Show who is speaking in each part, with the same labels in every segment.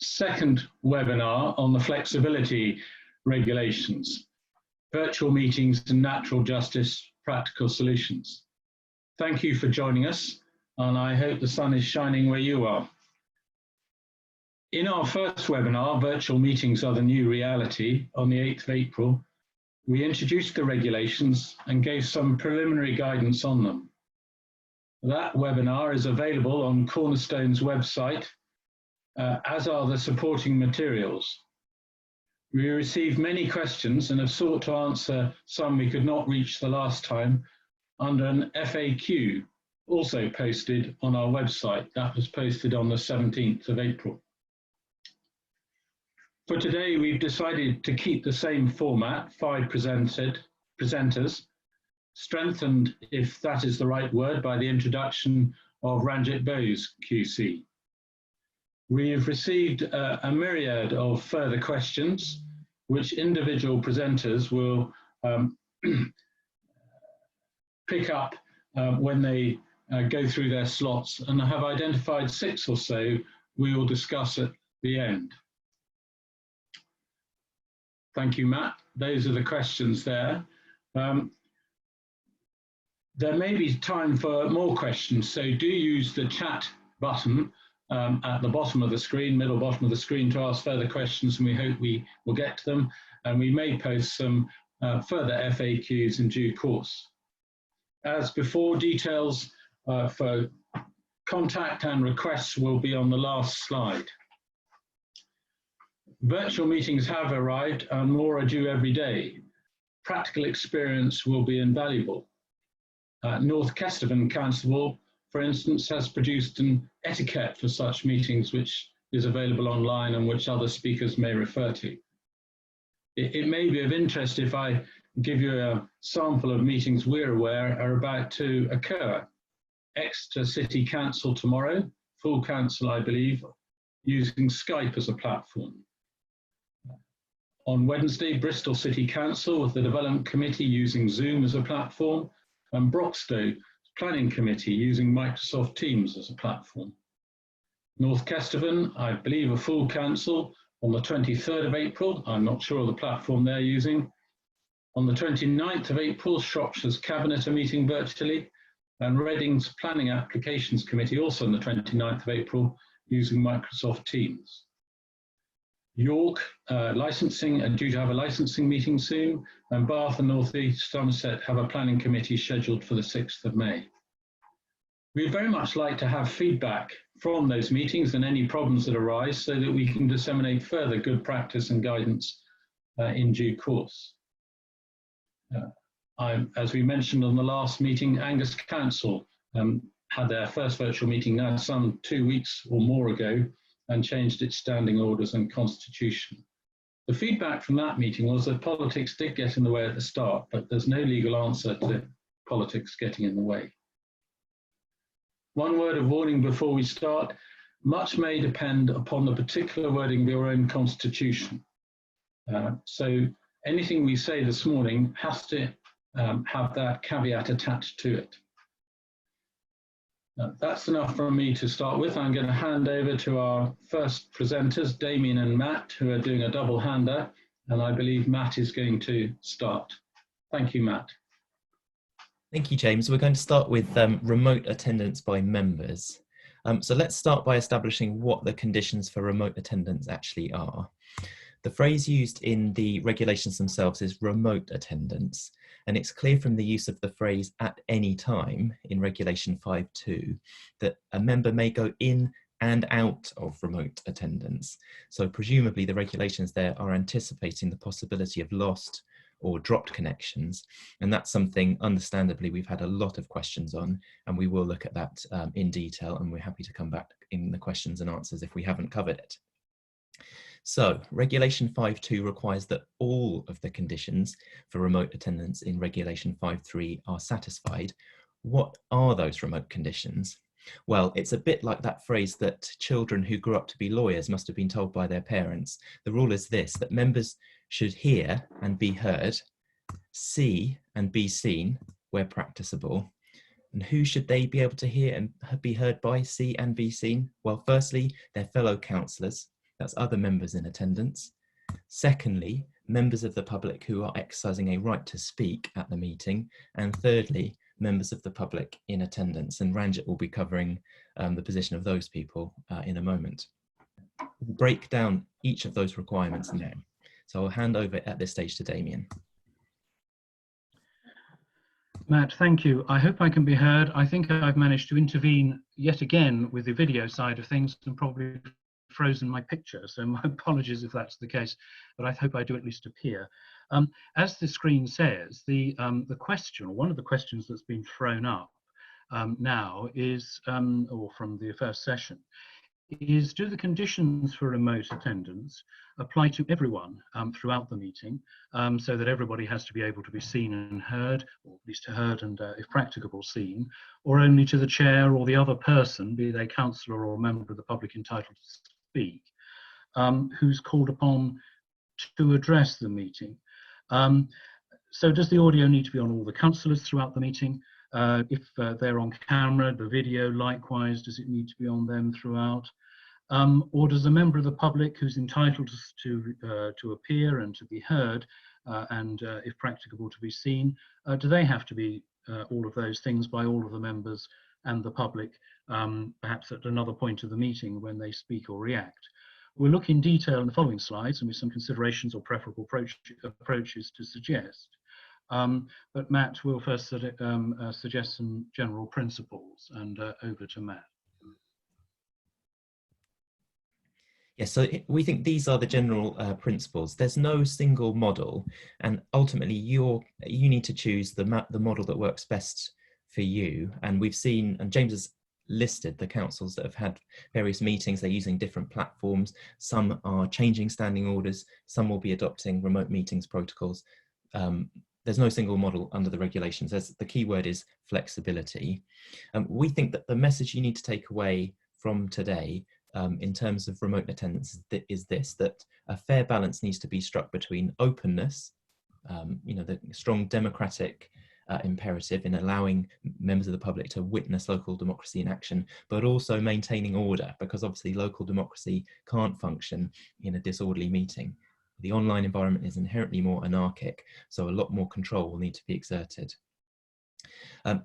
Speaker 1: second webinar on the flexibility regulations, virtual meetings and natural justice practical solutions. Thank you for joining us, and I hope the sun is shining where you are. In our first webinar, Virtual Meetings Are the New Reality, on the 8th of April, we introduced the regulations and gave some preliminary guidance on them. That webinar is available on Cornerstone's website, as are the supporting materials. We received many questions and have sought to answer some we could not reach the last time under an FAQ, also posted on our website. That was posted on the 17th of April. For today, we've decided to keep the same format, 5 presenters, strengthened, if that is the right word, by the introduction of Ranjit Bose, QC. We have received a myriad of further questions, which individual presenters will pick up when they go through their slots, and I have identified 6 or so we will discuss at the end. Thank you, Matt. Those are the questions there. There may be time for more questions, so do use the chat button at the bottom of the screen, middle bottom of the screen, to ask further questions, and we hope we will get to them. And we may post some further FAQs in due course. As before, details for contact and requests will be on the last slide. Virtual meetings have arrived and more are due every day. Practical experience will be invaluable. North Kesteven Council, for instance, has produced an etiquette for such meetings which is available online and which other speakers may refer to. It may be of interest if I give you a sample of meetings we're aware are about to occur. Exeter City Council tomorrow, full council I believe, using Skype as a platform. On Wednesday, Bristol City Council with the Development Committee using Zoom as a platform, and Broxtowe Planning Committee using Microsoft Teams as a platform. North Kesteven, I believe a full council on the 23rd of April, I'm not sure of the platform they're using. On the 29th of April, Shropshire's Cabinet are meeting virtually, and Reading's Planning Applications Committee also on the 29th of April using Microsoft Teams. York licensing are due to have a licensing meeting soon, and Bath and North East Somerset have a planning committee scheduled for the 6th of May. We'd very much like to have feedback from those meetings and any problems that arise so that we can disseminate further good practice and guidance in due course. As we mentioned on the last meeting, Angus Council had their first virtual meeting now some 2 weeks or more ago, and changed its standing orders and constitution. The feedback from that meeting was that politics did get in the way at the start, but there's no legal answer to politics getting in the way. One word of warning before we start: much may depend upon the particular wording of your own constitution. So anything we say this morning has to have that caveat attached to it. That's enough from me to start with. I'm going to hand over to our first presenters, Damien and Matt, who are doing a double-hander, and I believe Matt is going to start. Thank you, Matt.
Speaker 2: Thank you, James. We're going to start with remote attendance by members. So let's start by establishing what the conditions for remote attendance actually are. The phrase used in the regulations themselves is remote attendance, and it's clear from the use of the phrase at any time in Regulation 5.2 that a member may go in and out of remote attendance. So presumably the regulations there are anticipating the possibility of lost or dropped connections, and that's something understandably we've had a lot of questions on, and we will look at that in detail, and we're happy to come back in the questions and answers if we haven't covered it. So Regulation 5.2 requires that all of the conditions for remote attendance in Regulation 5.3 are satisfied. What are those remote conditions? Well, it's a bit like that phrase that children who grew up to be lawyers must have been told by their parents. The rule is this: that members should hear and be heard, see and be seen where practicable. And who should they be able to hear and be heard by, see and be seen? Well, firstly, their fellow councillors. That's other members in attendance. Secondly, members of the public who are exercising a right to speak at the meeting. And thirdly, members of the public in attendance. And Ranjit will be covering the position of those people in a moment. We'll break down each of those requirements now. So I'll hand over at this stage to Damien.
Speaker 3: Matt, thank you. I hope I can be heard. I think I've managed to intervene yet again with the video side of things and probably frozen my picture, so my apologies if that's the case, but I hope I do at least appear. As the screen says, the question, or one of the questions that's been thrown up now is, or from the first session, is, do the conditions for remote attendance apply to everyone throughout the meeting, so that everybody has to be able to be seen and heard, or at least heard and, if practicable, seen, or only to the chair or the other person, be they councillor or member of the public entitled to speak, who's called upon to address the meeting? So does the audio need to be on all the councillors throughout the meeting? If they're on camera, the video likewise, does it need to be on them throughout? Or does a member of the public who's entitled to appear and to be heard, and if practicable to be seen, do they have to be all of those things by all of the members and the public, perhaps at another point of the meeting when they speak or react? We'll look in detail in the following slides and with some considerations or preferable approaches to suggest. But Matt will first suggest some general principles, and over to Matt.
Speaker 2: Yes, so we think these are the general principles. There's no single model, and ultimately you need to choose the model that works best for you. And we've seen, and James has listed the councils that have had various meetings. They're using different platforms. Some are changing standing orders. Some will be adopting remote meetings protocols. There's no single model under the regulations. The key word is flexibility. We think that the message you need to take away from today in terms of remote attendance is this, that a fair balance needs to be struck between openness, the strong democratic imperative in allowing members of the public to witness local democracy in action, but also maintaining order, because obviously local democracy can't function in a disorderly meeting. The online environment is inherently more anarchic, so a lot more control will need to be exerted.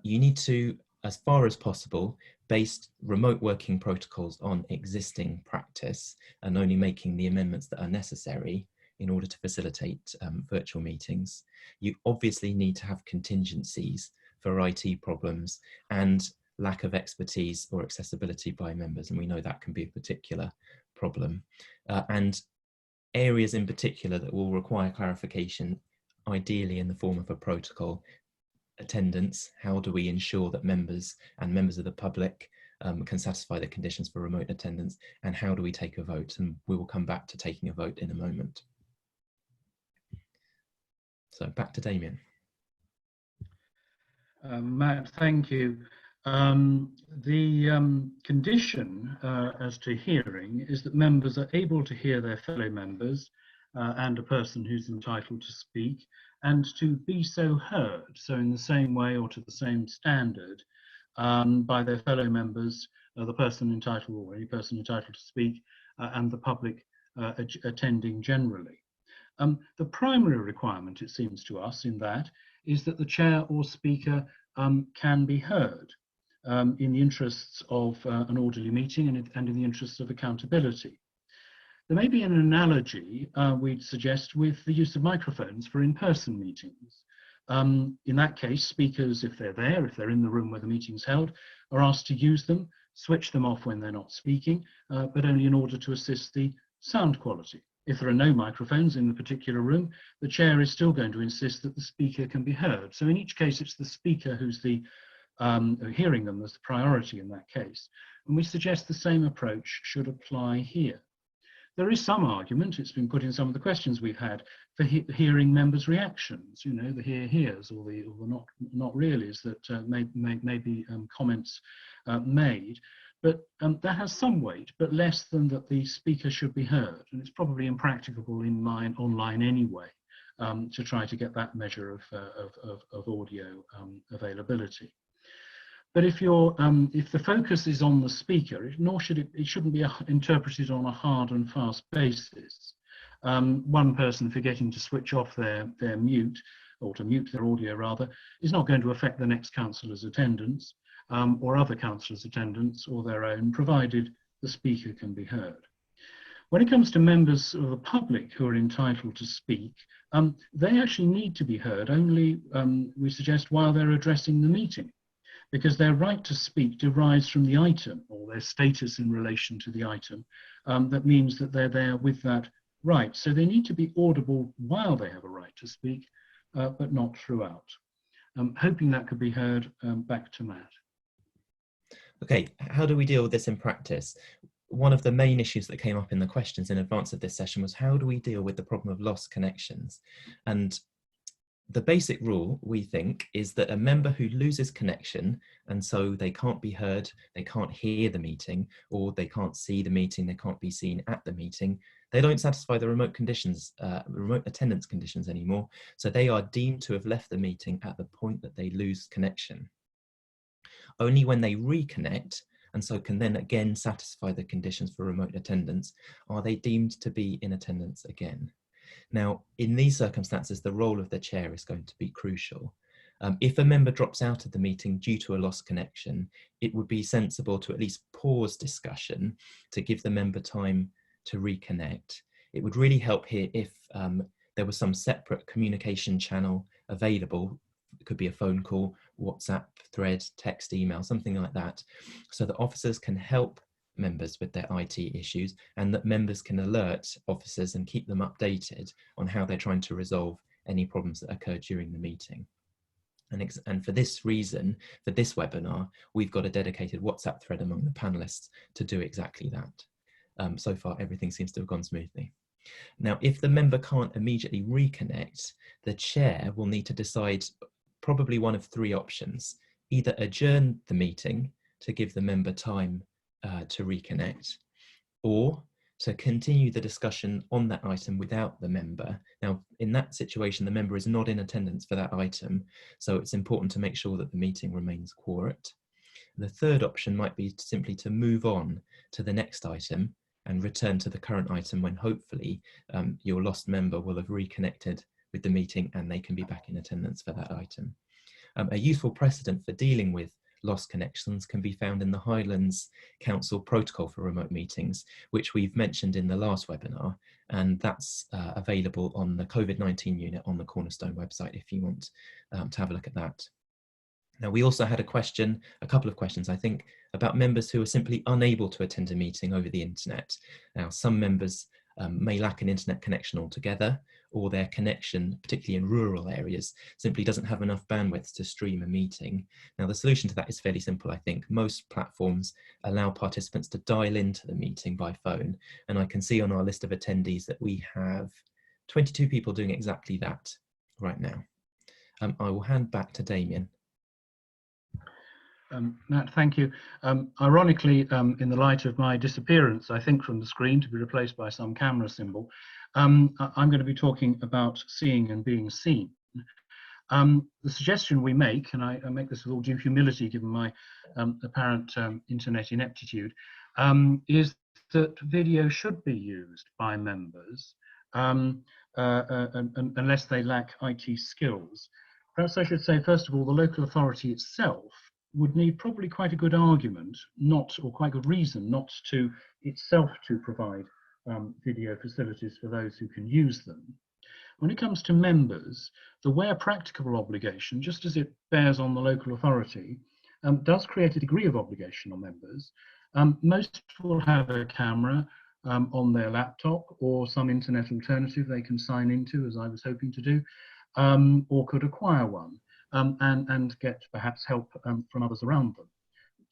Speaker 2: You need to, as far as possible, base remote working protocols on existing practice and only making the amendments that are necessary in order to facilitate virtual meetings. You obviously need to have contingencies for IT problems and lack of expertise or accessibility by members, and we know that can be a particular problem. And areas in particular that will require clarification, ideally in the form of a protocol. Attendance, how do we ensure that members of the public can satisfy the conditions for remote attendance, and how do we take a vote? And we will come back to taking a vote in a moment. So back to Damien.
Speaker 3: Matt, thank you. The condition as to hearing is that members are able to hear their fellow members and a person who's entitled to speak, and to be so heard, so in the same way or to the same standard, by their fellow members, the person entitled, or any person entitled to speak, and the public attending generally. The primary requirement, it seems to us, in that is that the chair or speaker can be heard in the interests of an orderly meeting and in the interests of accountability. There may be an analogy we'd suggest with the use of microphones for in-person meetings. In that case, speakers, if they're in the room where the meeting's held, are asked to use them, switch them off when they're not speaking, but only in order to assist the sound quality. If there are no microphones in the particular room, the chair is still going to insist that the speaker can be heard. So in each case, it's the speaker who's the hearing them as the priority in that case. And we suggest the same approach should apply here. There is some argument, it's been put in some of the questions we've had, for hearing members' reactions, you know, the hears or the not reallys that may be comments made. But that has some weight, but less than that the speaker should be heard. And it's probably impracticable online anyway to try to get that measure of audio availability. But if the focus is on the speaker, nor should it shouldn't be interpreted on a hard and fast basis. One person forgetting to switch off their mute, or to mute their audio rather, is not going to affect the next councillor's attendance, or other councillors' attendance, or their own, provided the speaker can be heard. When it comes to members of the public who are entitled to speak, they actually need to be heard only, we suggest, while they're addressing the meeting, because their right to speak derives from the item, or their status in relation to the item. That means that they're there with that right. So they need to be audible while they have a right to speak, but not throughout. Hoping that could be heard. Back to Matt.
Speaker 2: Okay, how do we deal with this in practice? One of the main issues that came up in the questions in advance of this session was, how do we deal with the problem of lost connections? And the basic rule, we think, is that a member who loses connection, and so they can't be heard, they can't hear the meeting, or they can't see the meeting, they can't be seen at the meeting, they don't satisfy the remote attendance conditions anymore. So they are deemed to have left the meeting at the point that they lose connection. Only when they reconnect, and so can then again satisfy the conditions for remote attendance, are they deemed to be in attendance again. Now, in these circumstances, the role of the chair is going to be crucial. If a member drops out of the meeting due to a lost connection, it would be sensible to at least pause discussion to give the member time to reconnect. It would really help here if there was some separate communication channel available. It could be a phone call, WhatsApp thread, text, email, something like that, so that officers can help members with their IT issues, and that members can alert officers and keep them updated on how they're trying to resolve any problems that occur during the meeting. And for this reason, for this webinar, we've got a dedicated WhatsApp thread among the panelists to do exactly that. So far, everything seems to have gone smoothly. Now, if the member can't immediately reconnect, the chair will need to decide probably one of three options: either adjourn the meeting to give the member time to reconnect, or to continue the discussion on that item without the member. Now, in that situation, the member is not in attendance for that item, so it's important to make sure that the meeting remains quorate. The third option might be simply to move on to the next item and return to the current item when hopefully your lost member will have reconnected with the meeting and they can be back in attendance for that item. A useful precedent for dealing with lost connections can be found in the Highlands Council Protocol for Remote Meetings, which we've mentioned in the last webinar, and that's available on the COVID-19 unit on the Cornerstone website if you want to have a look at that. Now, we also had a couple of questions, I think, about members who are simply unable to attend a meeting over the internet. Now, some members may lack an internet connection altogether, or their connection, particularly in rural areas, simply doesn't have enough bandwidth to stream a meeting. Now, the solution to that is fairly simple, I think. Most platforms allow participants to dial into the meeting by phone, and I can see on our list of attendees that we have 22 people doing exactly that right now. I will hand back to Damien.
Speaker 3: Matt, thank you. Ironically, in the light of my disappearance, I think, from the screen to be replaced by some camera symbol, I'm going to be talking about seeing and being seen. The suggestion we make, and I make this with all due humility given my apparent internet ineptitude, is that video should be used by members unless they lack IT skills. Perhaps I should say, first of all, the local authority itself would need probably quite a good argument, or quite good reason, not to itself to provide video facilities for those who can use them. When it comes to members, the where practicable obligation, just as it bears on the local authority, does create a degree of obligation on members. Most will have a camera on their laptop or some internet alternative they can sign into, as I was hoping to do, or could acquire one. And get perhaps help from others around them.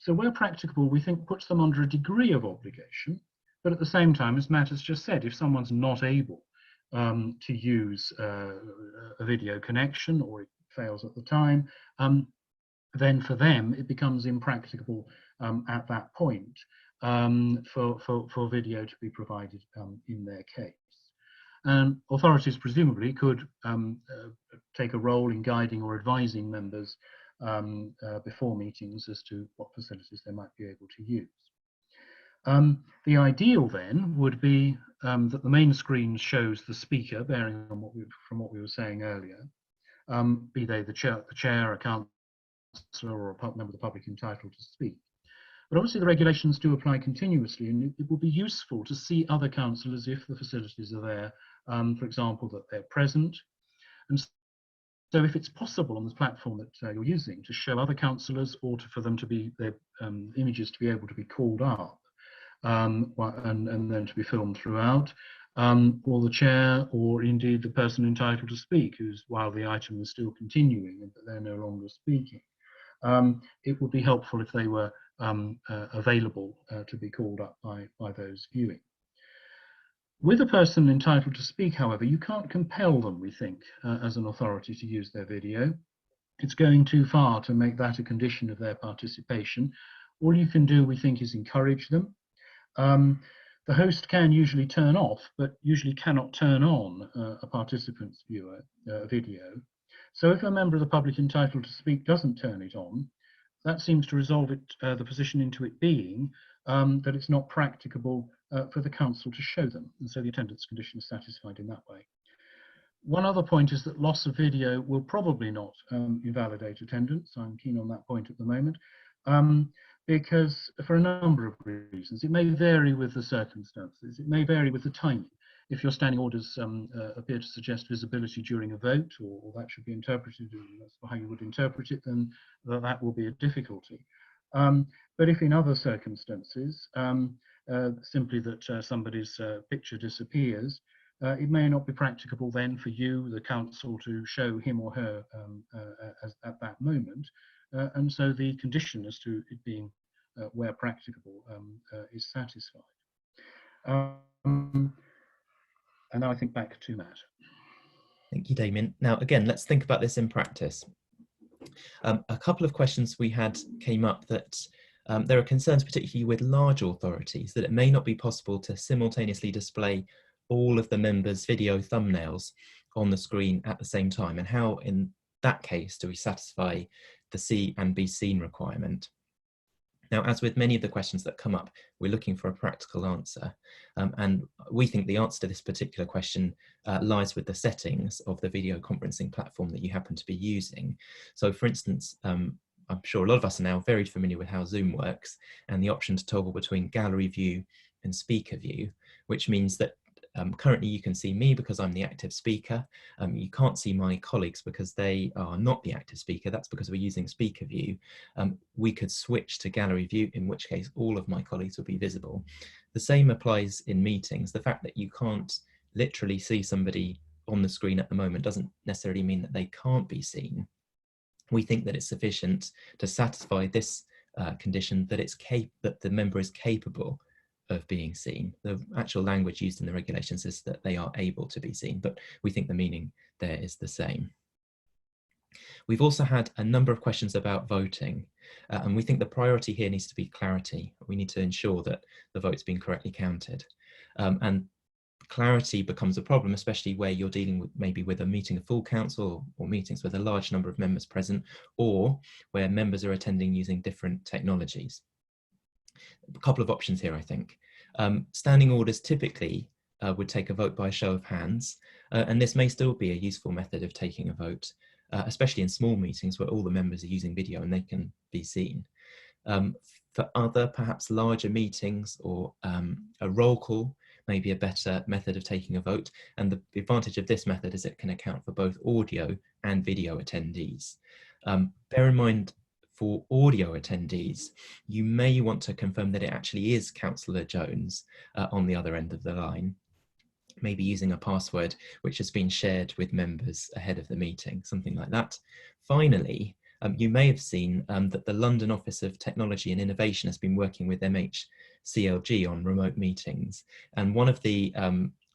Speaker 3: So where practicable, we think puts them under a degree of obligation, but at the same time, as Matt has just said, if someone's not able to use a video connection, or it fails at the time, then for them it becomes impracticable at that point for video to be provided in their case. And authorities presumably could take a role in guiding or advising members before meetings as to what facilities they might be able to use. The ideal then would be that the main screen shows the speaker, bearing on from what we were saying earlier, be they the chair, a councillor, or a member of the public entitled to speak. But obviously the regulations do apply continuously, and it will be useful to see other councillors if the facilities are there, for example, that they're present. And so if it's possible on the platform that you're using to show other councillors, or for them to be, their images to be able to be called up, and then to be filmed throughout, or the chair, or indeed the person entitled to speak, while the item is still continuing, but they're no longer speaking. It would be helpful if they were available to be called up by those viewing. With a person entitled to speak, however, you can't compel them, we think, as an authority to use their video. It's going too far to make that a condition of their participation. All you can do, we think, is encourage them. The host can usually turn off, but usually cannot turn on a participant's video. So if a member of the public entitled to speak doesn't turn it on, that seems to resolve the position into it being that it's not practicable for the council to show them, and so the attendance condition is satisfied in that way. One other point is that loss of video will probably not invalidate attendance. I'm keen on that point at the moment, because for a number of reasons. It may vary with the circumstances, it may vary with the timing. If your standing orders appear to suggest visibility during a vote, or that should be interpreted as how you would interpret it, then that will be a difficulty. But if in other circumstances, simply that somebody's picture disappears, it may not be practicable then for you, the council, to show him or her at that moment. And so the condition as to it being where practicable is satisfied. And now I think back to Matt.
Speaker 2: Thank you, Damien. Now, again, let's think about this in practice. A couple of questions we had came up that there are concerns, particularly with large authorities, that it may not be possible to simultaneously display all of the members' video thumbnails on the screen at the same time, and how in that case do we satisfy the see and be seen requirement. Now, as with many of the questions that come up, we're looking for a practical answer. And we think the answer to this particular question lies with the settings of the video conferencing platform that you happen to be using. So for instance, I'm sure a lot of us are now very familiar with how Zoom works, and the option to toggle between gallery view and speaker view, which means that currently you can see me because I'm the active speaker. You can't see my colleagues because they are not the active speaker. That's because we're using speaker view. We could switch to gallery view, in which case all of my colleagues will be visible. The same applies in meetings. The fact that you can't literally see somebody on the screen at the moment doesn't necessarily mean that they can't be seen. We think that it's sufficient to satisfy this condition that that the member is capable of being seen. The actual language used in the regulations is that they are able to be seen, but we think the meaning there is the same. We've also had a number of questions about voting, and we think the priority here needs to be clarity. We need to ensure that the vote's been correctly counted. And clarity becomes a problem, especially where you're dealing with maybe with a meeting of full council, or meetings with a large number of members present, or where members are attending using different technologies. A couple of options here, I think. Standing orders typically would take a vote by a show of hands, and this may still be a useful method of taking a vote, especially in small meetings where all the members are using video and they can be seen. For other, perhaps larger meetings, or a roll call may be a better method of taking a vote, and the advantage of this method is it can account for both audio and video attendees. Bear in mind, for audio attendees, you may want to confirm that it actually is Councillor Jones on the other end of the line, maybe using a password which has been shared with members ahead of the meeting, something like that. Finally, you may have seen that the London Office of Technology and Innovation has been working with MHCLG on remote meetings, and one of the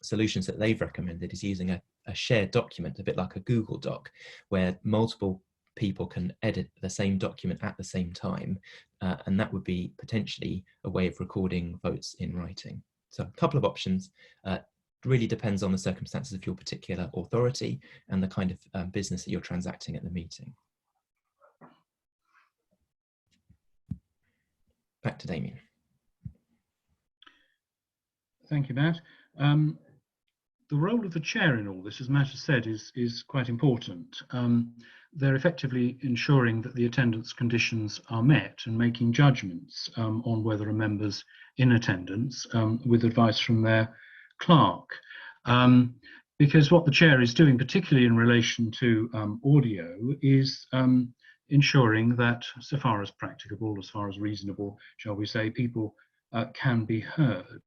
Speaker 2: solutions that they've recommended is using a shared document, a bit like a Google Doc, where multiple people can edit the same document at the same time, and that would be potentially a way of recording votes in writing. So a couple of options. Really depends on the circumstances of your particular authority and the kind of business that you're transacting at the meeting. Back to Damien.
Speaker 3: Thank you, Matt. The role of the chair in all this, as Matt has said, is quite important. They're effectively ensuring that the attendance conditions are met and making judgments on whether a member's in attendance with advice from their clerk. Because what the chair is doing, particularly in relation to audio, is ensuring that, so far as practicable, as far as reasonable, shall we say, people can be heard.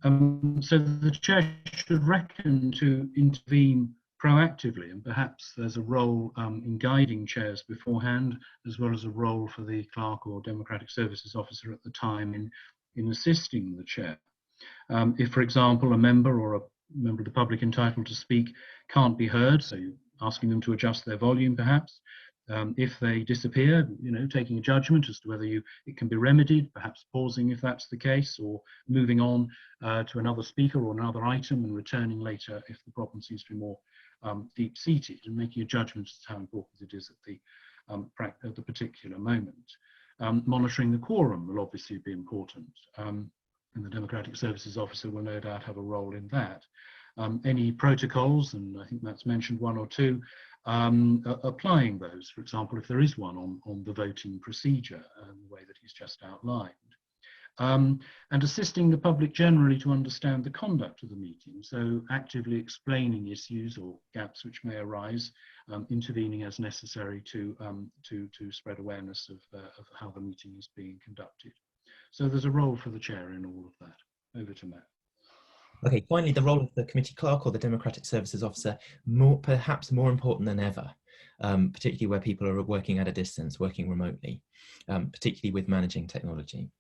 Speaker 3: So the chair should reckon to intervene proactively, and perhaps there's a role in guiding chairs beforehand, as well as a role for the clerk or democratic services officer at the time in assisting the chair. If, for example, a member or a member of the public entitled to speak can't be heard, so you're asking them to adjust their volume perhaps. If they disappear, taking a judgment as to whether it can be remedied, perhaps pausing if that's the case, or moving on to another speaker or another item and returning later if the problem seems to be more deep-seated, and making a judgment as to how important it is at the particular moment. Monitoring the quorum will obviously be important, and the Democratic Services Officer will no doubt have a role in that. Any protocols, and I think Matt's mentioned one or two, applying those, for example, if there is one on the voting procedure, the way that he's just outlined. And assisting the public generally to understand the conduct of the meeting, so actively explaining issues or gaps which may arise, intervening as necessary to spread awareness of how the meeting is being conducted. So there's a role for the chair in all of that. Over to Matt.
Speaker 2: Okay, finally, the role of the committee clerk or the Democratic Services Officer, perhaps more important than ever, particularly where people are working at a distance, working remotely, particularly with managing technology.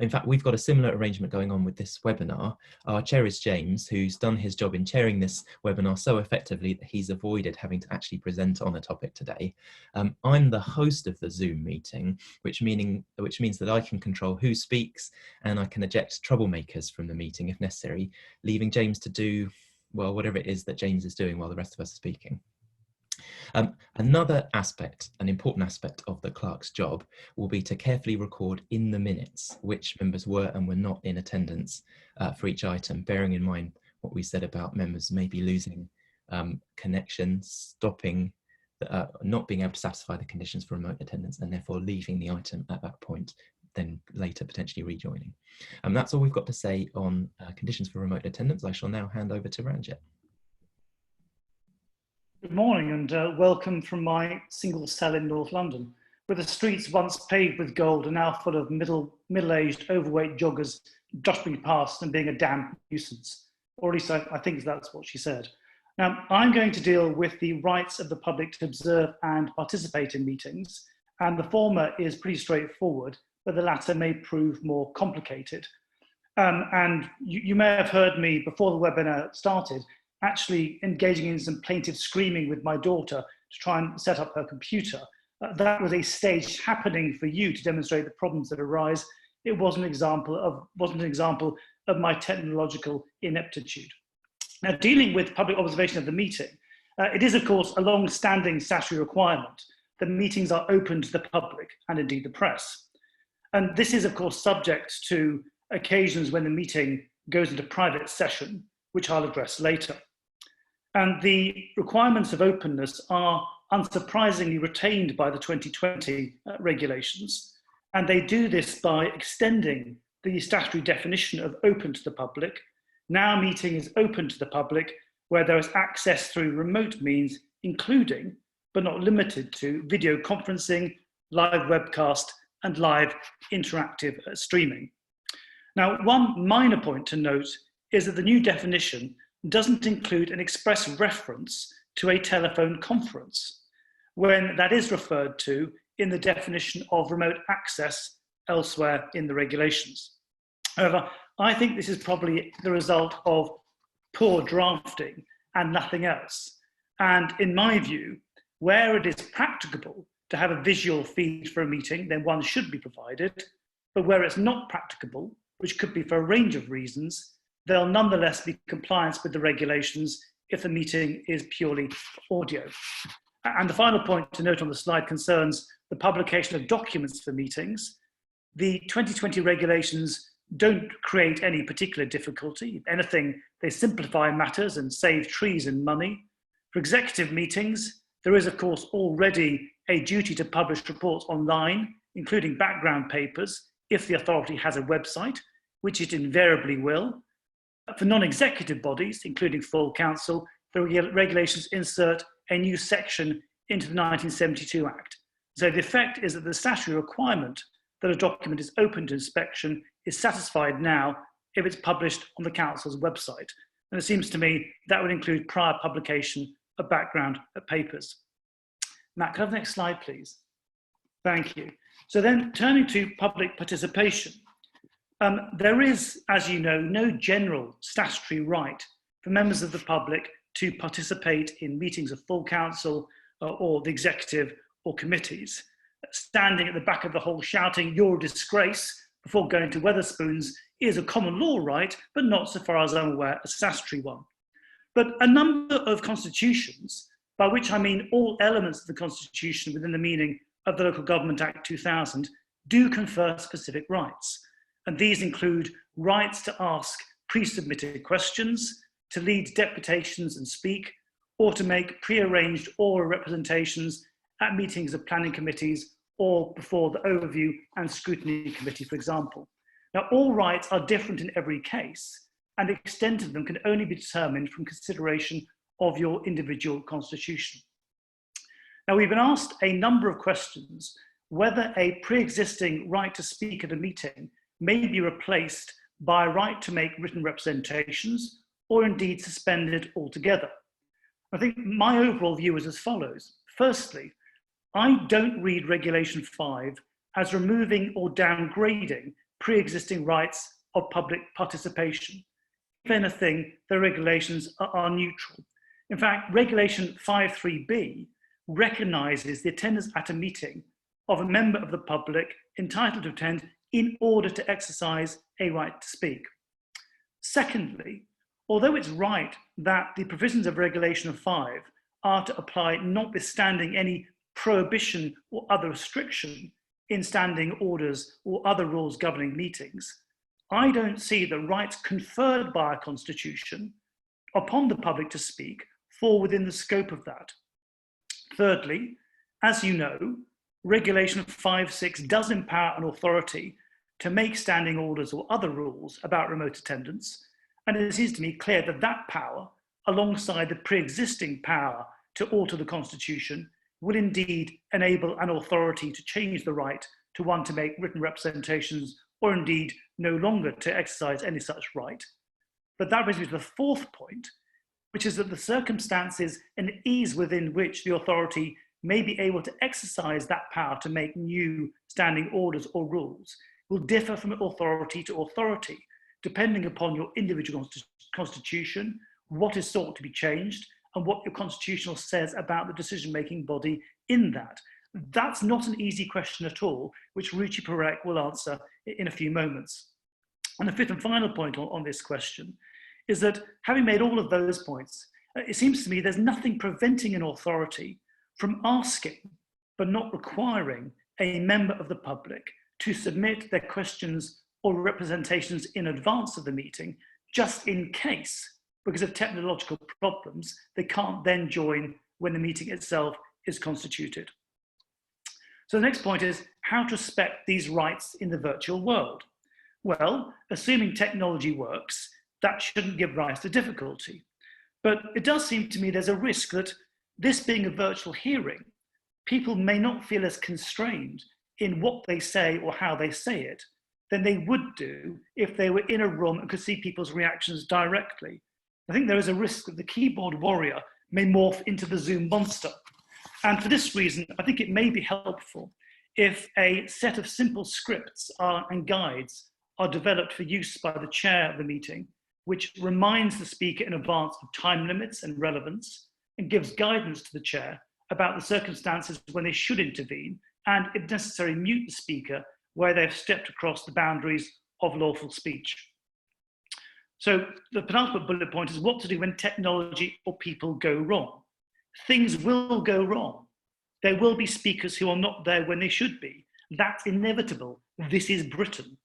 Speaker 2: In fact, we've got a similar arrangement going on with this webinar. Our chair is James, who's done his job in chairing this webinar so effectively that he's avoided having to actually present on a topic today. I'm the host of the Zoom meeting, which means that I can control who speaks, and I can eject troublemakers from the meeting if necessary, leaving James to do, well, whatever it is that James is doing while the rest of us are speaking. Another aspect, an important aspect of the clerk's job, will be to carefully record in the minutes which members were and were not in attendance for each item, bearing in mind what we said about members maybe losing connection, stopping, not being able to satisfy the conditions for remote attendance, and therefore leaving the item at that point, then later potentially rejoining. That's all we've got to say on conditions for remote attendance. I shall now hand over to Ranjit.
Speaker 4: Good morning and welcome from my single cell in North London, where the streets once paved with gold are now full of middle-aged, overweight joggers dashing past and being a damn nuisance. Or at least I think that's what she said. Now, I'm going to deal with the rights of the public to observe and participate in meetings, and the former is pretty straightforward, but the latter may prove more complicated. And you may have heard me before the webinar started actually engaging in some plaintive screaming with my daughter to try and set up her computer. That was a staged happening for you to demonstrate the problems that arise. It wasn't an example of my technological ineptitude. Now, dealing with public observation of the meeting, it is, of course, a long-standing statutory requirement that meetings are open to the public and indeed the press. And this is, of course, subject to occasions when the meeting goes into private session, which I'll address later. And the requirements of openness are unsurprisingly retained by the 2020 regulations. And they do this by extending the statutory definition of open to the public. Now, meeting is open to the public where there is access through remote means, including, but not limited to, video conferencing, live webcast, and live interactive streaming. Now, one minor point to note is that the new definition doesn't include an express reference to a telephone conference, when that is referred to in the definition of remote access elsewhere in the regulations. However, I think this is probably the result of poor drafting and nothing else. And in my view, where it is practicable to have a visual feed for a meeting, then one should be provided. But where it's not practicable, which could be for a range of reasons, there'll nonetheless be compliance with the regulations if the meeting is purely audio. And the final point to note on the slide concerns the publication of documents for meetings. The 2020 regulations don't create any particular difficulty. If anything, they simplify matters and save trees and money. For executive meetings, there is, of course, already a duty to publish reports online, including background papers, if the authority has a website, which it invariably will. For non-executive bodies, including full council, the regulations insert a new section into the 1972 Act. So the effect is that the statutory requirement that a document is open to inspection is satisfied now if it's published on the council's website. And it seems to me that would include prior publication of background papers. Matt, could I have the next slide, please? Thank you. So then turning to public participation, there is, as you know, no general statutory right for members of the public to participate in meetings of full council or the executive or committees. Standing at the back of the hall shouting, "You're a disgrace," before going to Wetherspoons is a common law right, but not, so far as I'm aware, a statutory one. But a number of constitutions, by which I mean all elements of the constitution within the meaning of the Local Government Act 2000, do confer specific rights. And these include rights to ask pre-submitted questions, to lead deputations and speak, or to make pre-arranged oral representations at meetings of planning committees or before the overview and scrutiny committee, for example. Now, all rights are different in every case, and the extent of them can only be determined from consideration of your individual constitution. Now, we've been asked a number of questions whether a pre-existing right to speak at a meeting may be replaced by a right to make written representations or indeed suspended altogether. I think my overall view is as follows. Firstly, I don't read Regulation 5 as removing or downgrading pre-existing rights of public participation. If anything, the regulations are neutral. In fact, Regulation 5.3b recognises the attendance at a meeting of a member of the public entitled to attend in order to exercise a right to speak. Secondly, although it's right that the provisions of Regulation 5 are to apply notwithstanding any prohibition or other restriction in standing orders or other rules governing meetings, I don't see the rights conferred by our Constitution upon the public to speak fall within the scope of that. Thirdly, as you know, Regulation 5.6 does empower an authority to make standing orders or other rules about remote attendance, and it seems to me clear that that power, alongside the pre-existing power to alter the Constitution, will indeed enable an authority to change the right to one to make written representations or indeed no longer to exercise any such right. But that brings me to the fourth point, which is that the circumstances and ease within which the authority may be able to exercise that power to make new standing orders or rules will differ from authority to authority, depending upon your individual constitution, what is sought to be changed, and what your constitution says about the decision-making body in that. That's not an easy question at all, which Ruchi Parek will answer in a few moments. And the fifth and final point on this question is that, having made all of those points, it seems to me there's nothing preventing an authority from asking, but not requiring, a member of the public to submit their questions or representations in advance of the meeting, just in case, because of technological problems, they can't then join when the meeting itself is constituted. So the next point is how to respect these rights in the virtual world. Well, assuming technology works, that shouldn't give rise to difficulty. But it does seem to me there's a risk that, this being a virtual hearing, people may not feel as constrained in what they say or how they say it than they would do if they were in a room and could see people's reactions directly. I think there is a risk that the keyboard warrior may morph into the Zoom monster. And for this reason, I think it may be helpful if a set of simple scripts and guides are developed for use by the chair of the meeting, which reminds the speaker in advance of time limits and relevance, and gives guidance to the chair about the circumstances when they should intervene, and if necessary, mute the speaker where they've stepped across the boundaries of lawful speech. So the penultimate bullet point is what to do when technology or people go wrong. Things will go wrong. There will be speakers who are not there when they should be, That's inevitable. This is Britain.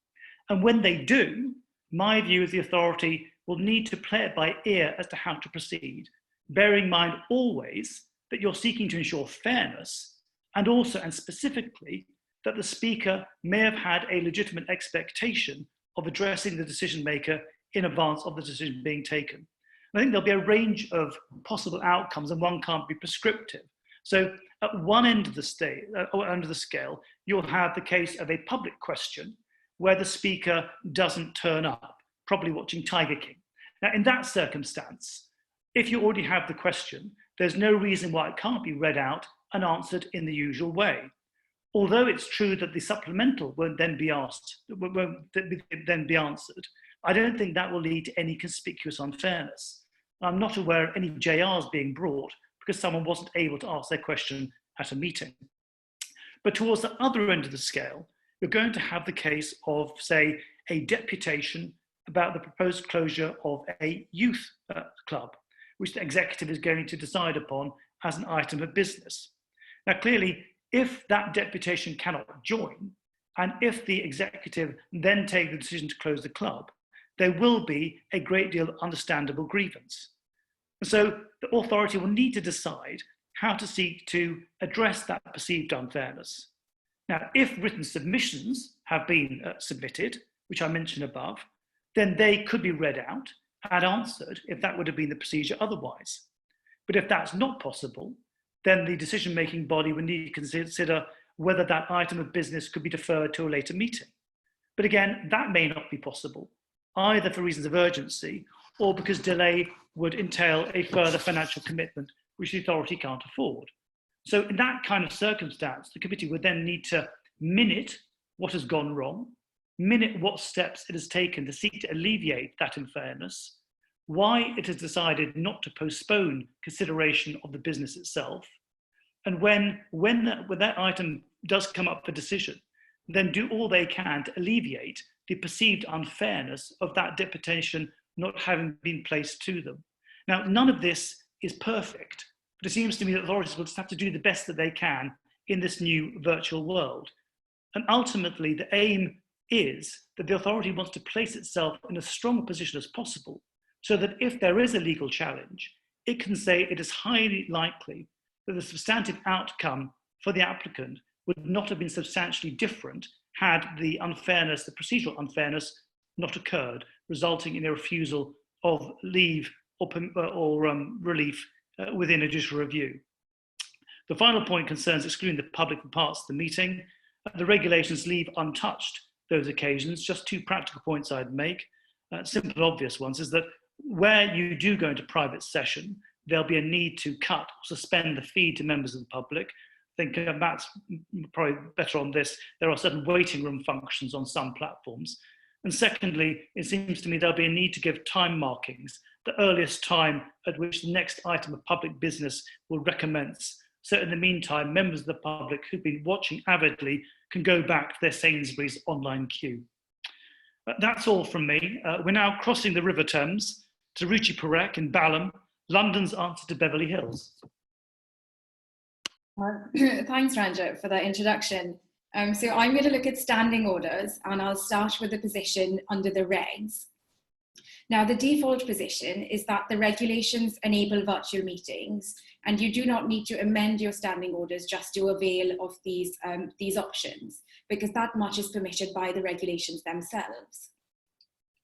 Speaker 4: And when they do, my view is the authority will need to play it by ear as to how to proceed, bearing in mind always that you're seeking to ensure fairness, and also and specifically that the Speaker may have had a legitimate expectation of addressing the decision maker in advance of the decision being taken. I think there'll be a range of possible outcomes, and one can't be prescriptive. So at one end of the scale, you'll have the case of a public question where the Speaker doesn't turn up, probably watching Tiger King. Now, in that circumstance, if you already have the question, there's no reason why it can't be read out and answered in the usual way. Although it's true that the supplemental won't then be answered, I don't think that will lead to any conspicuous unfairness. I'm not aware of any JRs being brought because someone wasn't able to ask their question at a meeting. But towards the other end of the scale, you're going to have the case of, say, a deputation about the proposed closure of a youth club, which the executive is going to decide upon as an item of business. Now, clearly, if that deputation cannot join, and if the executive then take the decision to close the club, there will be a great deal of understandable grievance. And so the authority will need to decide how to seek to address that perceived unfairness. Now, if written submissions have been submitted, which I mentioned above, then they could be read out and answered if that would have been the procedure otherwise. But if that's not possible, then the decision-making body would need to consider whether that item of business could be deferred to a later meeting. But again, that may not be possible, either for reasons of urgency or because delay would entail a further financial commitment which the authority can't afford. So in that kind of circumstance, the committee would then need to minute what has gone wrong, minute what steps it has taken to seek to alleviate that unfairness, why it has decided not to postpone consideration of the business itself, and when that item does come up for decision, then do all they can to alleviate the perceived unfairness of that deputation not having been placed to them. Now, none of this is perfect, but it seems to me that authorities will just have to do the best that they can in this new virtual world. And ultimately, the aim is that the authority wants to place itself in as strong a position as possible, so that if there is a legal challenge, it can say it is highly likely that the substantive outcome for the applicant would not have been substantially different had the unfairness, the procedural unfairness, not occurred, resulting in a refusal of leave or relief within a judicial review. The final point concerns excluding the public from parts of the meeting. The regulations leave untouched those occasions. Just two practical points I'd make. Simple, obvious ones is that where you do go into private session, there'll be a need to cut or suspend the feed to members of the public. I think Matt's probably better on this. There are certain waiting room functions on some platforms. And secondly, it seems to me there'll be a need to give time markings, the earliest time at which the next item of public business will recommence. So in the meantime, members of the public who've been watching avidly can go back to their Sainsbury's online queue. That's all from me. We're now crossing the River Thames to Ruchi Parekh in Balham, London's answer to Beverly Hills.
Speaker 5: Thanks, Ranjit, for that introduction. So I'm going to look at standing orders, and I'll start with the position under the regs. Now, the default position is that the regulations enable virtual meetings, and you do not need to amend your standing orders just to avail of these options, because that much is permitted by the regulations themselves.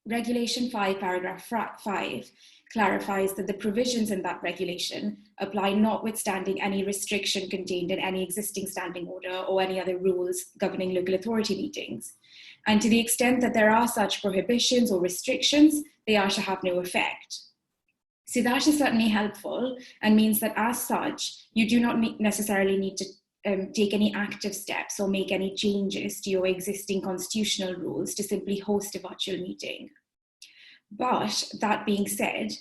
Speaker 5: Regulation 5, paragraph 5, clarifies that the provisions in that regulation apply notwithstanding any restriction contained in any existing standing order or any other rules governing local authority meetings. And to the extent that there are such prohibitions or restrictions, they are to have no effect. So that is certainly helpful and means that as such, you do not necessarily need to take any active steps or make any changes to your existing constitutional rules to simply host a virtual meeting. But that being said,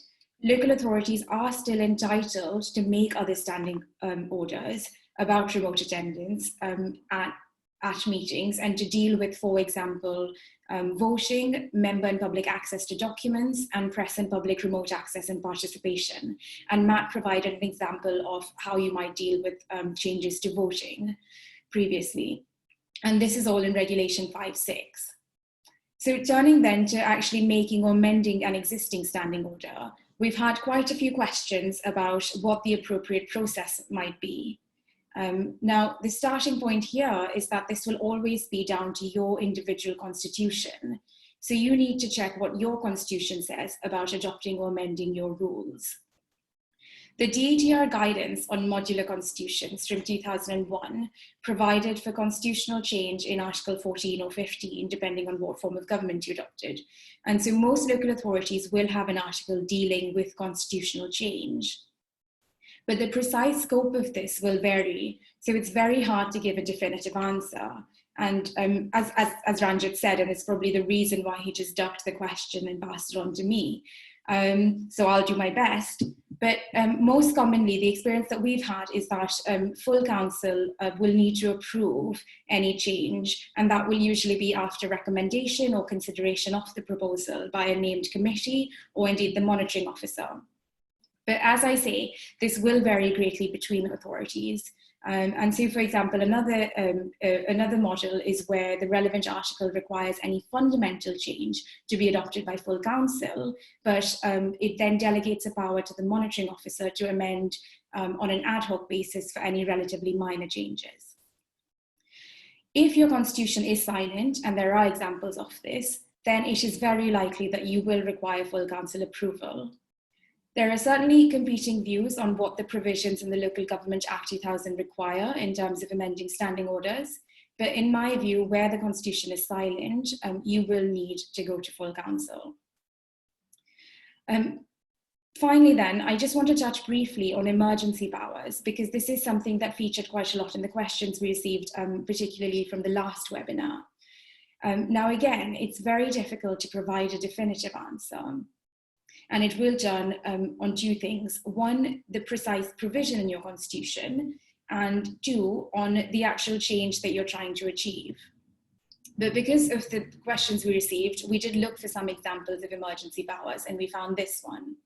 Speaker 5: local authorities are still entitled to make other standing orders about remote attendance at meetings and to deal with, for example, voting, member and public access to documents, and press and public remote access and participation. And Matt provided an example of how you might deal with changes to voting previously. And this is all in Regulation 5.6. So turning then to actually making or amending an existing standing order, we've had quite a few questions about what the appropriate process might be. Now, the starting point here is that this will always be down to your individual constitution. So you need to check what your constitution says about adopting or amending your rules. The DATR guidance on modular constitutions from 2001 provided for constitutional change in Article 14 or 15, depending on what form of government you adopted. And so most local authorities will have an article dealing with constitutional change. But the precise scope of this will vary, so it's very hard to give a definitive answer. And as Ranjit said, and it's probably the reason why he just ducked the question and passed it on to me. So I'll do my best. But most commonly, the experience that we've had is that full council will need to approve any change, and that will usually be after recommendation or consideration of the proposal by a named committee or indeed the monitoring officer. But as I say, this will vary greatly between authorities. And so, for example, another model is where the relevant article requires any fundamental change to be adopted by full council, but it then delegates a power to the monitoring officer to amend on an ad hoc basis for any relatively minor changes. If your constitution is silent, and there are examples of this, then it is very likely that you will require full council approval. There are certainly competing views on what the provisions in the Local Government Act 2000 require in terms of amending standing orders, but in my view, where the constitution is silent, you will need to go to full council. Finally then, I just want to touch briefly on emergency powers, because this is something that featured quite a lot in the questions we received, particularly from the last webinar. Now again, it's very difficult to provide a definitive answer. And it will turn on two things. One, the precise provision in your constitution, and two, on the actual change that you're trying to achieve. But because of the questions we received, we did look for some examples of emergency powers, and we found this one.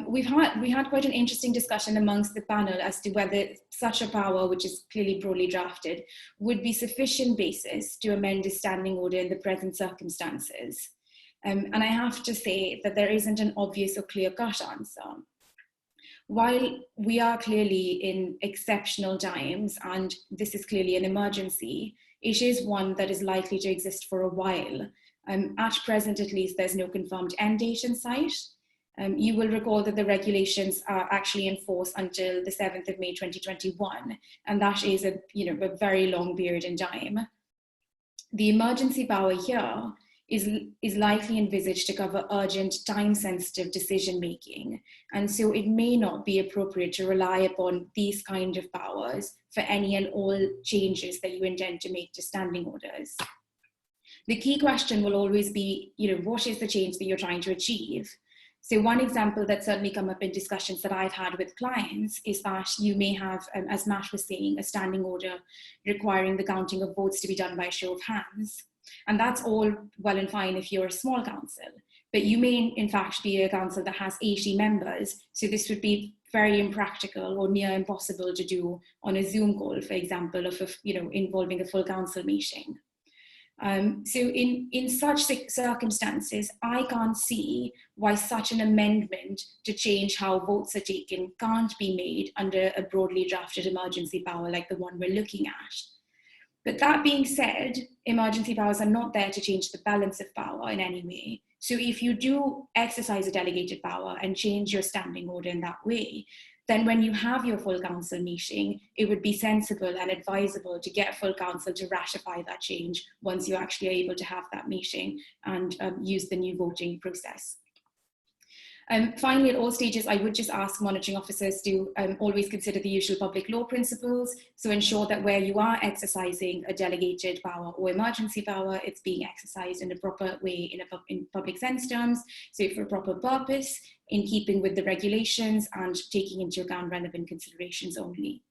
Speaker 5: We had quite an interesting discussion amongst the panel as to whether such a power, which is clearly broadly drafted, would be sufficient basis to amend a standing order in the present circumstances. And I have to say that there isn't an obvious or clear-cut answer. While we are clearly in exceptional times, and this is clearly an emergency, it is one that is likely to exist for a while. At present, at least, there's no confirmed end date in sight. You will recall that the regulations are actually in force until the 7th of May 2021, and that is a very long period in time. The emergency power here is likely envisaged to cover urgent, time-sensitive decision-making, and so it may not be appropriate to rely upon these kind of powers for any and all changes that you intend to make to standing orders. The key question will always be, what is the change that you're trying to achieve? So one example that's certainly come up in discussions that I've had with clients is that you may have, as Matt was saying, a standing order requiring the counting of votes to be done by a show of hands. And that's all well and fine if you're a small council, but you may in fact be a council that has 80 members. So this would be very impractical or near impossible to do on a Zoom call, for example, of involving a full council meeting. So in such circumstances, I can't see why such an amendment to change how votes are taken can't be made under a broadly drafted emergency power like the one we're looking at. But that being said, emergency powers are not there to change the balance of power in any way. So if you do exercise a delegated power and change your standing order in that way, then when you have your full council meeting, it would be sensible and advisable to get full council to ratify that change once you're actually able to have that meeting and use the new voting process. Finally, at all stages, I would just ask monitoring officers to always consider the usual public law principles. So ensure that where you are exercising a delegated power or emergency power, it's being exercised in a proper way in public sense terms, so for a proper purpose, in keeping with the regulations and taking into account relevant considerations only.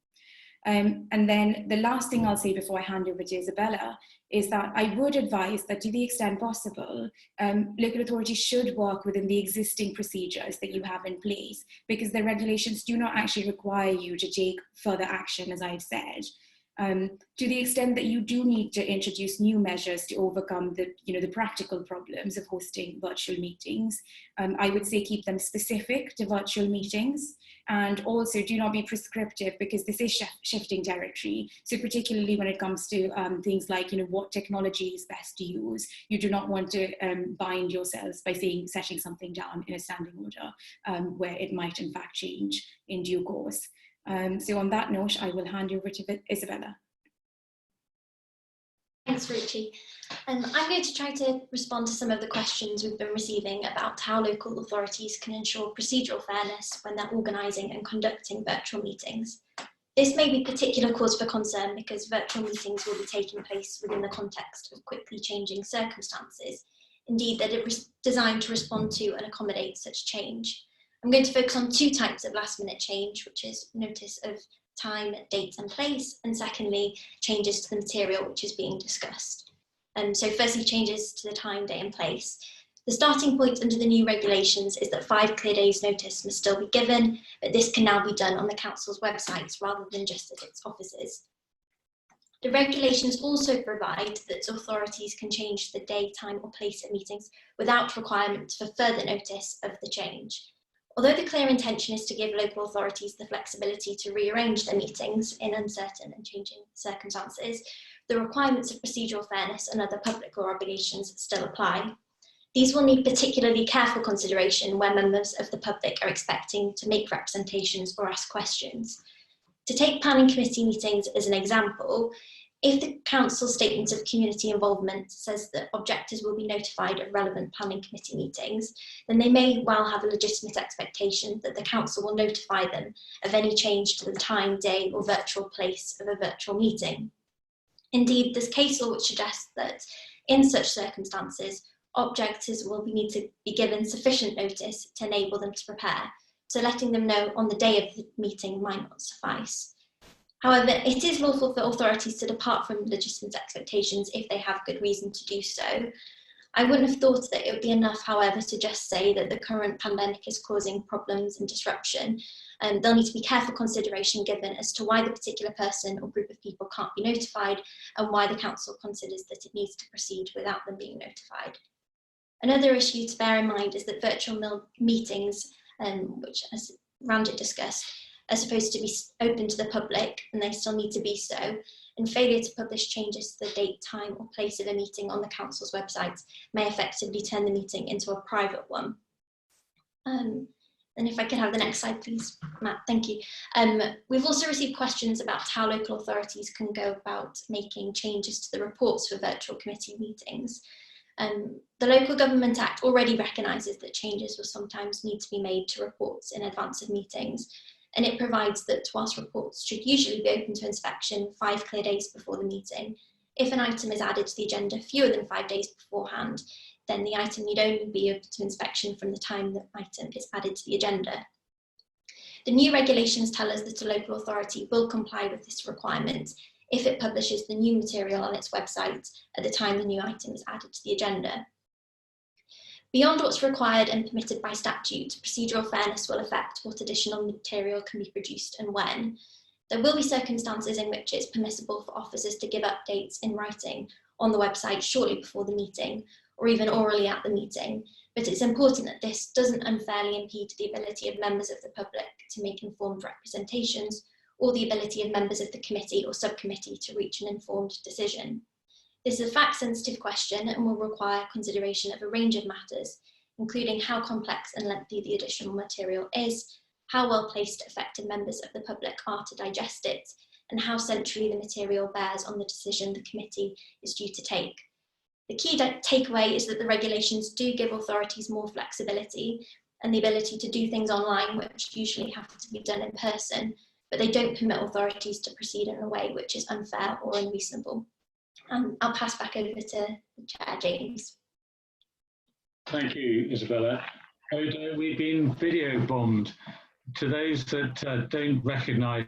Speaker 5: And then the last thing I'll say before I hand over to Isabella is that I would advise that to the extent possible, local authorities should work within the existing procedures that you have in place, because the regulations do not actually require you to take further action, as I've said. To the extent that you do need to introduce new measures to overcome the, the practical problems of hosting virtual meetings, I would say keep them specific to virtual meetings, and also do not be prescriptive, because this is shifting territory. So particularly when it comes to things like, what technology is best to use, you do not want to bind yourselves by setting something down in a standing order where it might in fact change in due course. So on that note, I will hand you over to Isabella.
Speaker 6: Thanks, Ruchi. I'm going to try to respond to some of the questions we've been receiving about how local authorities can ensure procedural fairness when they're organising and conducting virtual meetings. This may be particular cause for concern because virtual meetings will be taking place within the context of quickly changing circumstances. Indeed, that it was designed to respond to and accommodate such change. I'm going to focus on two types of last minute change, which is notice of time, date and place, and secondly, changes to the material which is being discussed. So firstly, changes to the time, day and place. The starting point under the new regulations is that 5 clear days notice must still be given, but this can now be done on the council's websites rather than just at its offices. The regulations also provide that authorities can change the day, time or place of meetings without requirement for further notice of the change. Although the clear intention is to give local authorities the flexibility to rearrange their meetings in uncertain and changing circumstances, the requirements of procedural fairness and other public law obligations still apply. These will need particularly careful consideration where members of the public are expecting to make representations or ask questions. To take planning committee meetings as an example, if the council's statement of community involvement says that objectors will be notified of relevant planning committee meetings, then they may well have a legitimate expectation that the council will notify them of any change to the time, day or virtual place of a virtual meeting. Indeed, there's case law which suggests that in such circumstances, objectors will need to be given sufficient notice to enable them to prepare, so letting them know on the day of the meeting might not suffice. However, it is lawful for authorities to depart from legitimate expectations if they have good reason to do so. I wouldn't have thought that it would be enough, however, to just say that the current pandemic is causing problems and disruption. There'll need to be careful consideration given as to why the particular person or group of people can't be notified and why the council considers that it needs to proceed without them being notified. Another issue to bear in mind is that virtual meetings, which as Ranjit discussed, are supposed to be open to the public, and they still need to be so, and failure to publish changes to the date, time or place of a meeting on the council's website may effectively turn the meeting into a private one. And if I could have the next slide, please, Matt, thank you. We've also received questions about how local authorities can go about making changes to the reports for virtual committee meetings. The Local Government Act already recognises that changes will sometimes need to be made to reports in advance of meetings, and it provides that whilst reports should usually be open to inspection 5 clear days before the meeting, if an item is added to the agenda fewer than 5 days beforehand, then the item need only be open to inspection from the time the item is added to the agenda. The new regulations tell us that a local authority will comply with this requirement if it publishes the new material on its website at the time the new item is added to the agenda. Beyond what's required and permitted by statute, procedural fairness will affect what additional material can be produced and when. There will be circumstances in which it's permissible for officers to give updates in writing on the website shortly before the meeting, or even orally at the meeting, but it's important that this doesn't unfairly impede the ability of members of the public to make informed representations, or the ability of members of the committee or subcommittee to reach an informed decision. This is a fact-sensitive question and will require consideration of a range of matters, including how complex and lengthy the additional material is, how well placed effective members of the public are to digest it, and how centrally the material bears on the decision the committee is due to take. The key takeaway is that the regulations do give authorities more flexibility and the ability to do things online, which usually have to be done in person, but they don't permit authorities to proceed in a way which is unfair or unreasonable. I'll pass back over to the Chair, James.
Speaker 1: Thank you, Isabella. We've been video bombed. To those that don't recognise,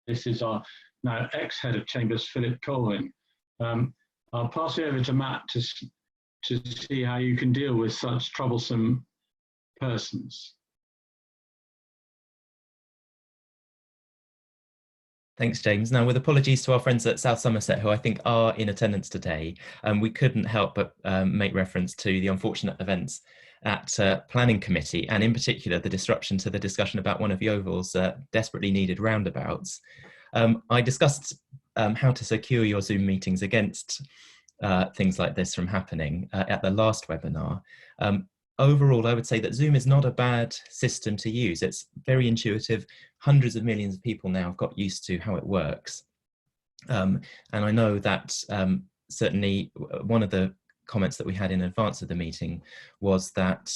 Speaker 1: this is our now ex-head of Chambers, Philip Colvin. I'll pass it over to Matt to see how you can deal with such troublesome persons.
Speaker 2: Thanks, James. Now, with apologies to our friends at South Somerset, who I think are in attendance today, we couldn't help but make reference to the unfortunate events at Planning Committee, and in particular, the disruption to the discussion about one of Yeovil's desperately needed roundabouts. I discussed how to secure your Zoom meetings against things like this from happening at the last webinar. Overall, I would say that Zoom is not a bad system to use. It's very intuitive. Hundreds of millions of people now have got used to how it works. And I know that certainly one of the comments that we had in advance of the meeting was that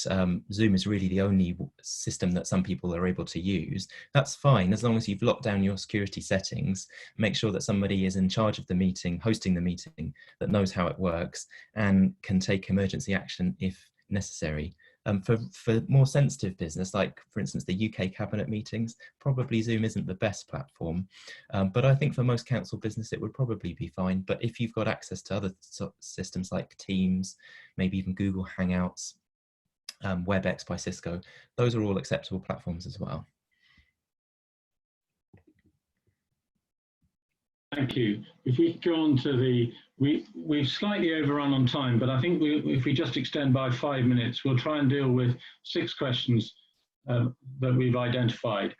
Speaker 2: Zoom is really the only system that some people are able to use. That's fine, as long as you've locked down your security settings, make sure that somebody is in charge of the meeting, hosting the meeting, that knows how it works and can take emergency action if necessary. For more sensitive business, like for instance the UK cabinet meetings, probably Zoom isn't the best platform, but I think for most council business it would probably be fine. But if you've got access to other systems like Teams, maybe even Google Hangouts, WebEx by Cisco, those are all acceptable platforms as well.
Speaker 1: Thank you. If we go on to the, we've slightly overrun on time, but I think if we just extend by 5 minutes, we'll try and deal with 6 questions that we've identified.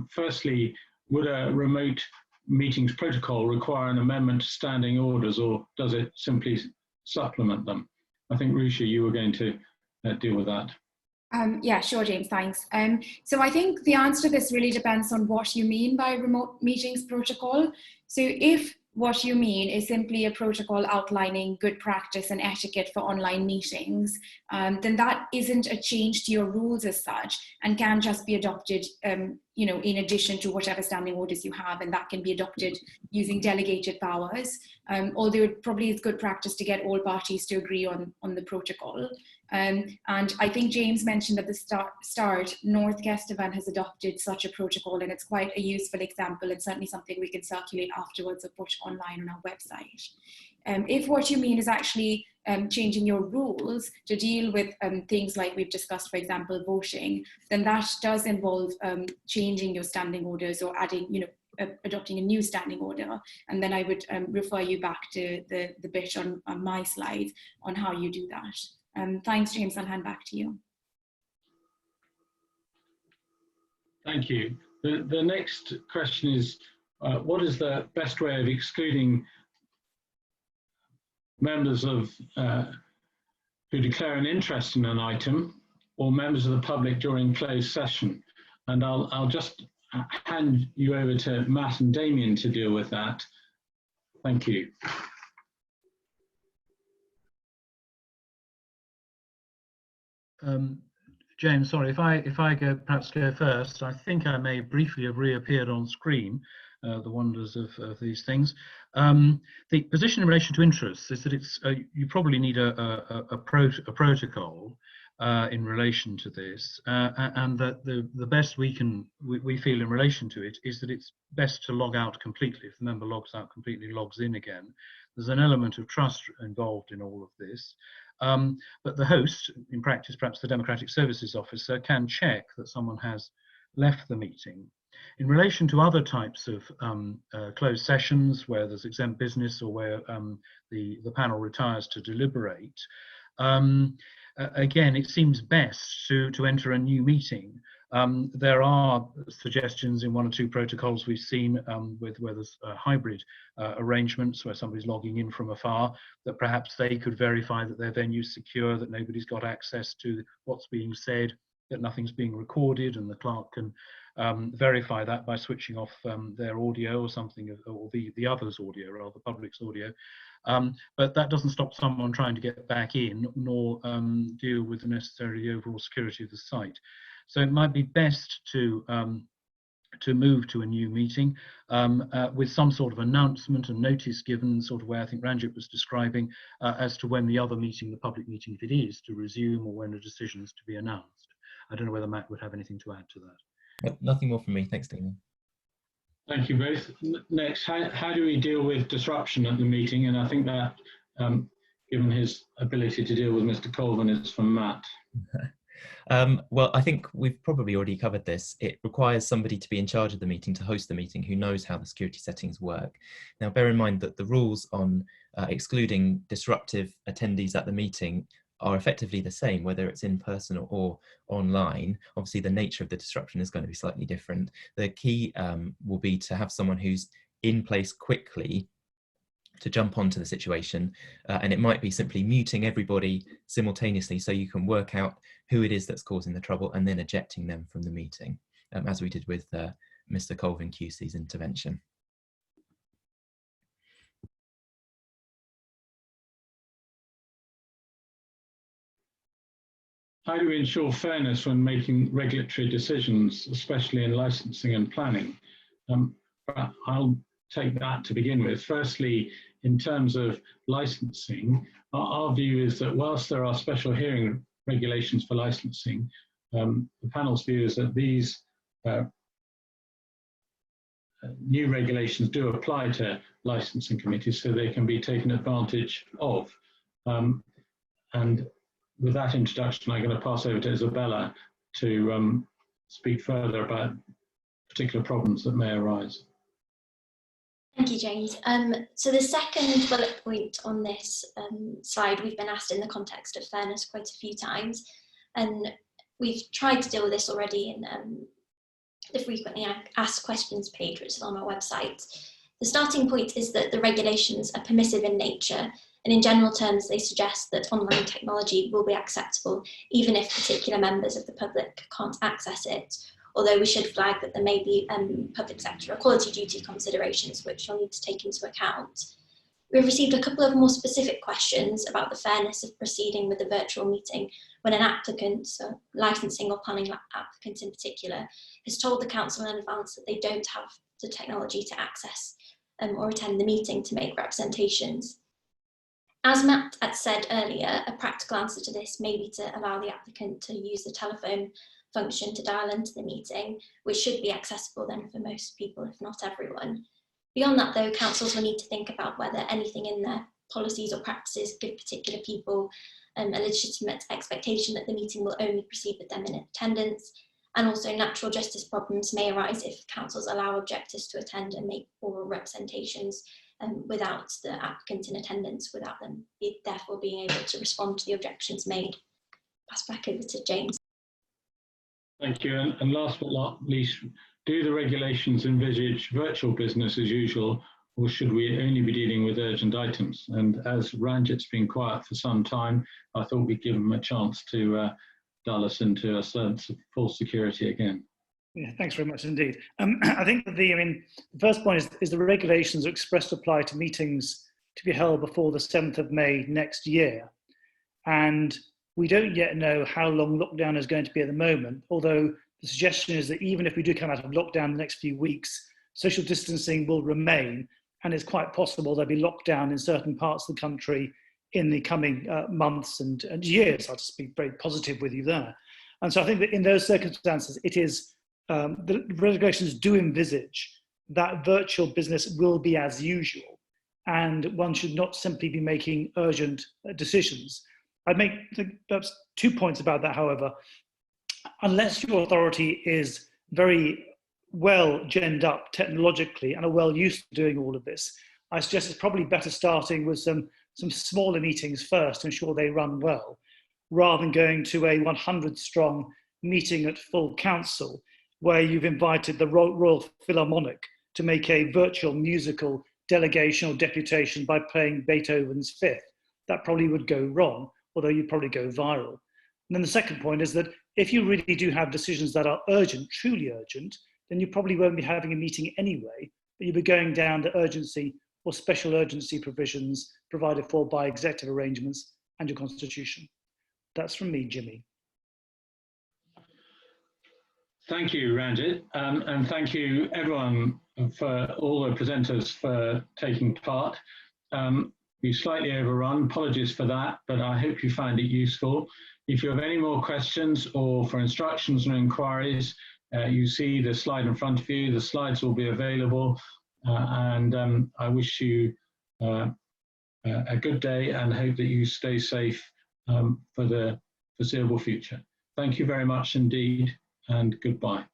Speaker 1: Firstly, would a remote meetings protocol require an amendment to standing orders, or does it simply supplement them? I think, Rusha, you were going to deal with that.
Speaker 5: Yeah, sure, James, thanks. So I think the answer to this really depends on what you mean by remote meetings protocol. So if what you mean is simply a protocol outlining good practice and etiquette for online meetings, then that isn't a change to your rules as such and can just be adopted in addition to whatever standing orders you have, and that can be adopted using delegated powers, although it probably is good practice to get all parties to agree on the protocol. And I think James mentioned at the start, North Kestevan has adopted such a protocol, and it's quite a useful example and certainly something we can circulate afterwards or put online on our website. If what you mean is actually changing your rules to deal with things like we've discussed, for example, voting, then that does involve changing your standing orders or adding, adopting a new standing order. And then I would refer you back to the bit on my slides on how you do that. Thanks, James. I'll hand back to you.
Speaker 1: Thank you. The next question is, what is the best way of excluding members of who declare an interest in an item or members of the public during closed session? And I'll just hand you over to Matt and Damien to deal with that. Thank you.
Speaker 3: James, sorry, if I perhaps go first, I think I may briefly have reappeared on screen, the wonders of these things. The position in relation to interests is that it's you probably need a protocol in relation to this, and that the best we feel in relation to it is that it's best to log out completely. If the member logs out completely, logs in again. There's an element of trust involved in all of this. But the host, in practice, perhaps the Democratic Services Officer, can check that someone has left the meeting. In relation to other types of closed sessions where there's exempt business or where the panel retires to deliberate, again, it seems best to enter a new meeting. There are suggestions in 1 or 2 protocols we've seen where there's hybrid arrangements where somebody's logging in from afar, that perhaps they could verify that their venue's secure, that nobody's got access to what's being said, that nothing's being recorded, and the clerk can verify that by switching off their audio or something, or the other's audio, or the public's audio. But that doesn't stop someone trying to get back in, nor deal with the necessary overall security of the site. So it might be best to move to a new meeting with some sort of announcement and notice given, sort of way I think Ranjit was describing, as to when the other meeting, the public meeting, if it is, to resume, or when a decision is to be announced. I don't know whether Matt would have anything to add to that.
Speaker 2: Nope, nothing more from me. Thanks, Damien.
Speaker 1: Thank you both. Next, how do we deal with disruption at the meeting? And I think that, given his ability to deal with Mr. Colvin, is from Matt.
Speaker 2: Well, I think we've probably already covered this. It requires somebody to be in charge of the meeting, to host the meeting, who knows how the security settings work. Now, bear in mind that the rules on excluding disruptive attendees at the meeting are effectively the same, whether it's in person or online. Obviously, the nature of the disruption is going to be slightly different. The key will be to have someone who's in place quickly to jump onto the situation, and it might be simply muting everybody simultaneously so you can work out who it is that's causing the trouble and then ejecting them from the meeting, as we did with Mr. Colvin QC's intervention.
Speaker 1: How do we ensure fairness when making regulatory decisions, especially in licensing and planning? I'll take that to begin with. Firstly, in terms of licensing, our view is that whilst there are special hearing regulations for licensing, the panel's view is that these new regulations do apply to licensing committees, so they can be taken advantage of. And with that introduction, I'm going to pass over to Isabella to speak further about particular problems that may arise.
Speaker 6: Thank you, James. So the second bullet point on this slide, we've been asked in the context of fairness quite a few times, and we've tried to deal with this already in the frequently asked questions page, which is on our website. The starting point is that the regulations are permissive in nature, and in general terms, they suggest that online technology will be acceptable, even if particular members of the public can't access it. Although we should flag that there may be public sector equality duty considerations which you'll need to take into account. We've received a couple of more specific questions about the fairness of proceeding with a virtual meeting when an applicant, so licensing or planning applicant in particular, has told the council in advance that they don't have the technology to access or attend the meeting to make representations. As Matt had said earlier, a practical answer to this may be to allow the applicant to use the telephone function to dial into the meeting, which should be accessible then for most people, if not everyone. Beyond that though, councils will need to think about whether anything in their policies or practices give particular people a legitimate expectation that the meeting will only proceed with them in attendance, and also natural justice problems may arise if councils allow objectors to attend and make oral representations without the applicant in attendance, without them therefore being able to respond to the objections made. Pass back over to James.
Speaker 1: Thank you. And last but not least, do the regulations envisage virtual business as usual, or should we only be dealing with urgent items? And as Ranjit's been quiet for some time, I thought we'd give him a chance to dial us into a sense of full security again.
Speaker 4: Yeah, thanks very much indeed. I think that the first point is the regulations are expressed to apply to meetings to be held before the 7th of May next year. And we don't yet know how long lockdown is going to be at the moment, although the suggestion is that even if we do come out of lockdown in the next few weeks, social distancing will remain, and it's quite possible there'll be lockdown in certain parts of the country in the coming months and years. I'll just be very positive with you there. And so I think that in those circumstances, it is, the regulations do envisage that virtual business will be as usual, and one should not simply be making urgent decisions. I'd make perhaps 2 points about that, however. Unless your authority is very well genned up technologically and are well used to doing all of this, I suggest it's probably better starting with some smaller meetings first to ensure they run well, rather than going to a 100-strong meeting at full council, where you've invited the Royal Philharmonic to make a virtual musical delegation or deputation by playing Beethoven's Fifth. That probably would go wrong, although you'd probably go viral. And then the second point is that if you really do have decisions that are urgent, truly urgent, then you probably won't be having a meeting anyway, but you'll be going down the urgency or special urgency provisions provided for by executive arrangements and your constitution. That's from me, Jimmy.
Speaker 1: Thank you, Ranjit, and thank you everyone for all the presenters for taking part. We slightly overrun, apologies for that, but I hope you find it useful. If you have any more questions or for instructions and inquiries, you see the slide in front of you. The slides will be available, and I wish you a good day and hope that you stay safe for the foreseeable future. Thank you very much indeed, and goodbye.